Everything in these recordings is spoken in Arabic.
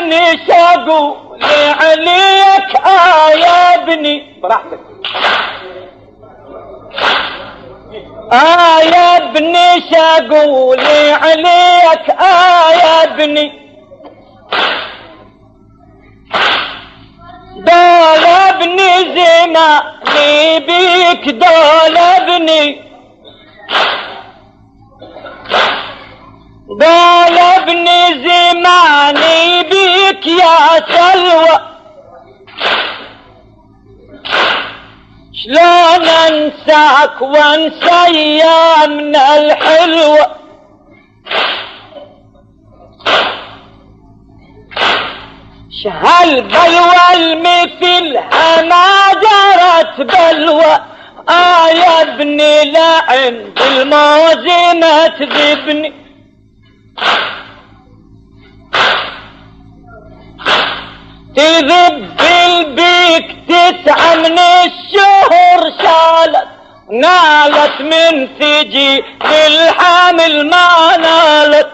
ابني شاقول عليك يا ابني براحتك يا ابني شاقول عليك يا ابني دول ابني زماني بيك دول ابني دول ابني زماني بيك يا سلوى شلون انساك وانسى ايامنا الحلوة هالبلوى المثلها ما جرت بلوى يا ابني لعن بالموز ما تذبني تذب البيك 9 من الشهر شالت نالت من ثجي للحامل ما نالت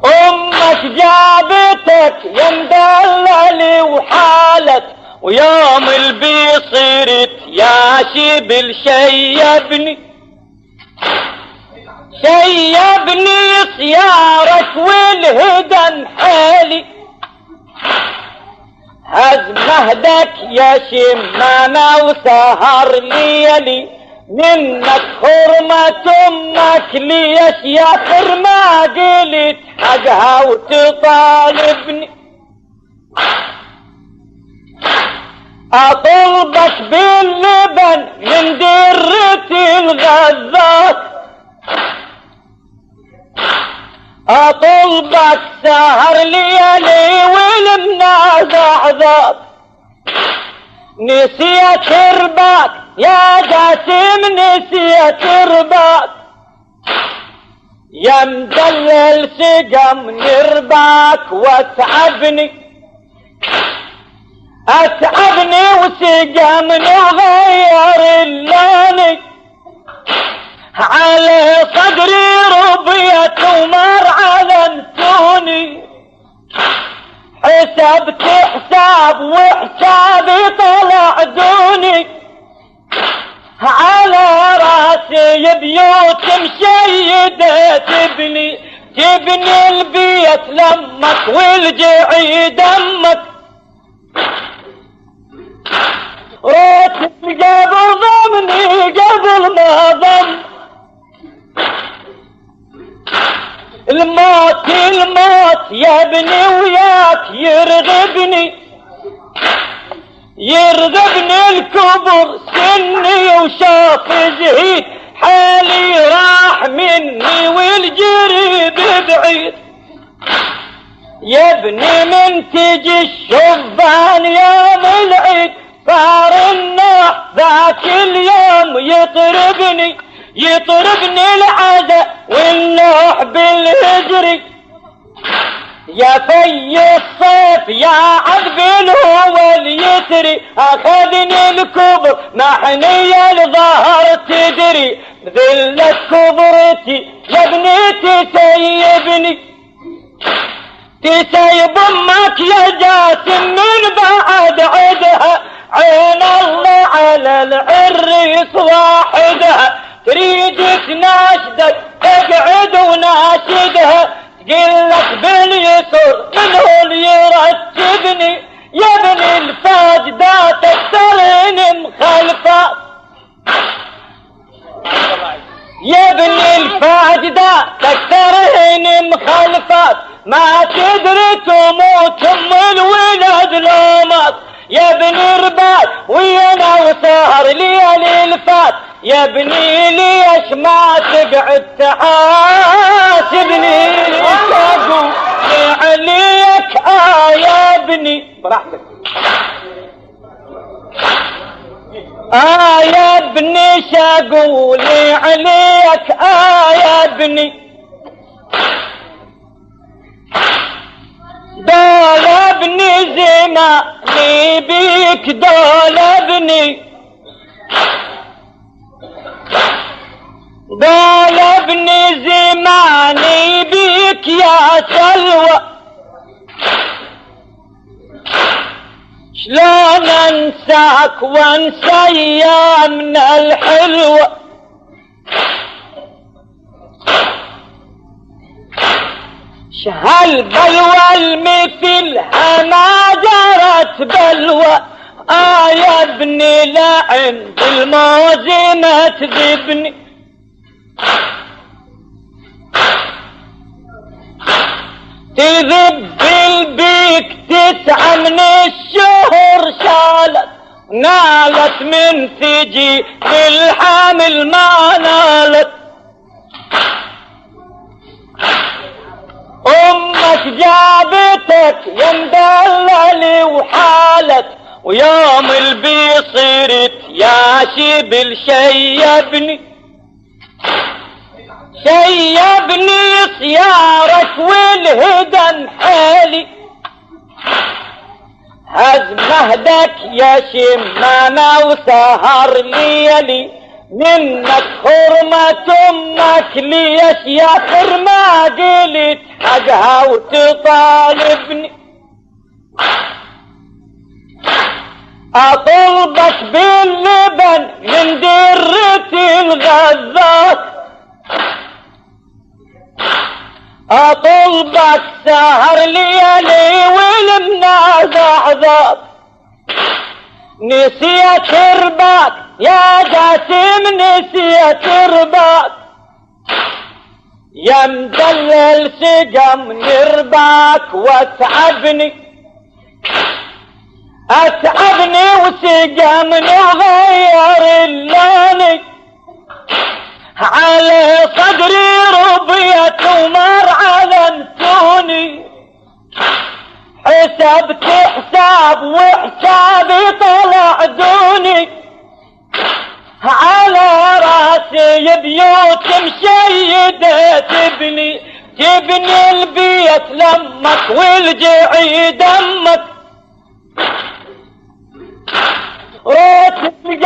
امك جابتك يا مدلل وحالت ويوم البي صرت يا شبل شيبني صيارك والهدى حالي هز مهدك يا شمامة وسهر ليلي منك حرمة امك ليش يا حرمة قلت حقها وتطالبني اطلبك باللبن من درة الغذاك اطلبك سهر ليالي والمنازع ذاك نسيت رباك يا جاسم نسيت رباك يا مدلل سقم نرباك واتعبني وسقمني وغير اللون على صدري ربيت ومر علمتوني حسبت حساب وحسابي طلع دوني على راسي بيوت مشيدة تبني البيت لمك والجعي دمك روت قبل ضمني قبل ما ضم الموت يا ابني وياك يرغبني الكبر سني وشاف زهيد حالي راح مني والجريب بعيد يا ابني من تجي الشبان يوم العيد صار النوح ذاك اليوم يطربني العزا والنوح بالهجري يا في الصيف يا عذب هو اليسري اخذني الكبر محنية الظهر تدري ذلة كبرتي يا ابني تسيب امك يا جاسم من بعد عدها عين الله على العريس واحدها تريد تناشدك تقعد وناشدها تقلك باليسر منه اللي يرتبني يا ابن الفاجدة تكسرين مخالفات يا ابن الفاجدة تكسرين مخالفات ما تدري تموت ام الولد لومك يا ابن رباط ويانا وسهر ليالي الفات يا ابني ليش ما تقعد تحاسبني شاقول عليك يا ابني براحتك يا ابني شاقول عليك يا ابني دول ابني زماني بيك دول ابني ابني زماني بيك سلوى شلون انساك وانسى ايامنا الحلوة شهالبلوى المثلها ما جرت بلوى يا ابني لعن بالموز ما تذبني تذب البيك 9 من الشهر شالت نالت من ثجي للحامل ما نالت امك جابتك يا مدلل وحالت ويوم البي صرت يا شبل شيبني سيارك والهدى حالي هز مهدك يا شمامة وسهر ليلي منك حرمة امك ليش يا حرمة قلت حقها وتطالبني اطلبك باللبن من درة الغذاء اطلبك سهر ليالي والمنازع ذاب نسيت رباك يا جاسم نسيت رباك يا مدلل سقم نرباك واتعبني وسقمني وغير اللوني على صدري ربيت ومر علمتوني حسبت حساب وحسابي طلع دوني على راسي بيوت مشيدة تبني البيت لمك والجعي دمك روت قبل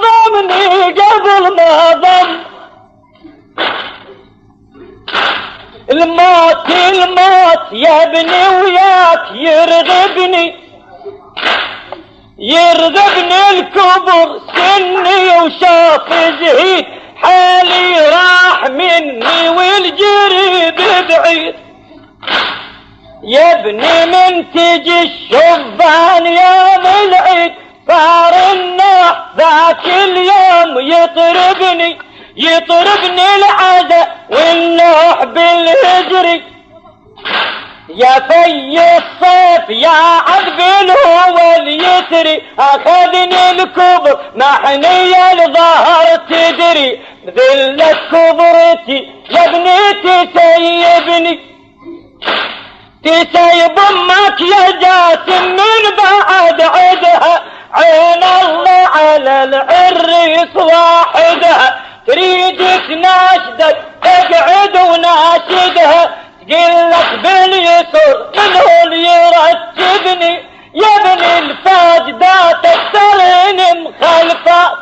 ضمني قبل ما ضم الموت يا ابني وياك يرغبني الكبر سني وشاف زهيد حالي راح مني والجريب بعيد يا ابني من تجي الشبان يوم العيد صار النوح ذاك اليوم يطربني العزا والنوح بالهجري يا في الصيف يا عذب هو اليسري اخذني الكبر محنية الظهر تدري بذلة كبرتي يا ابني تسيب امك يا جاسم من بعد عدها عين الله على العريس واحدها تريد تناشدك تقعد وناشدها تقلك باليسر منه اللي يرتبني يا ابن الفاجدة تكسرين مخالفات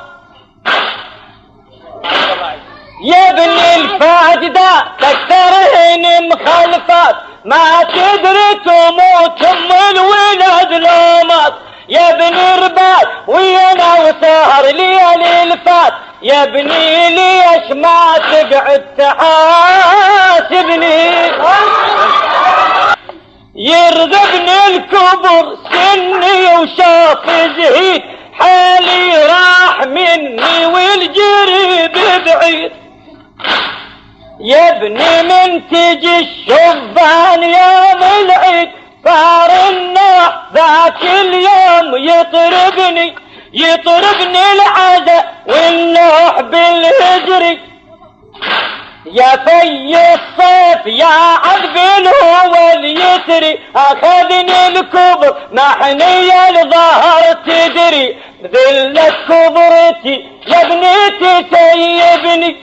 يا ابن الفاجدة تكسرين مخالفات ما تدري تموت ام الولد لومات يا ابني رباط ويانا وسهر ليالي الفات يا ابني ليش ما تقعد تحاسبني يرغبني الكبر سني وشاف زهيد حالي راح مني والجريب بعيد يا ابني من تجي الشبان يوم العيد صار النوح ذاك اليوم يطربني العزا والنوح بالهجري يا في الصيف يا عذب هو اليسري اخذني الكبر محنية الظهر تدري بذلة كبرتي يا ابني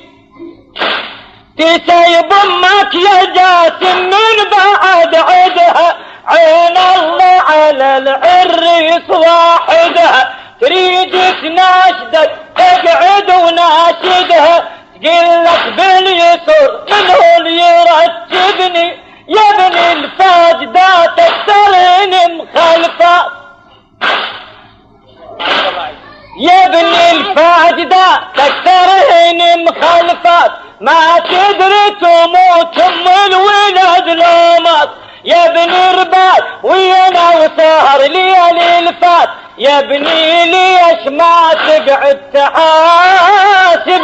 تسيب امك يا جاسم من بعد عدها عين الله على العريس واحدها تريد تناشدك تقعد وناشدها تقلك باليسر منه اللي يرتبني يا يا ابني الفاجدة تكترهن مخالفات ما تدري تموت ام الولد لومات. يا ابني رباط ويانا وسهر ليالي الفات، يا ابني ليش ما تقعد تحاسبني؟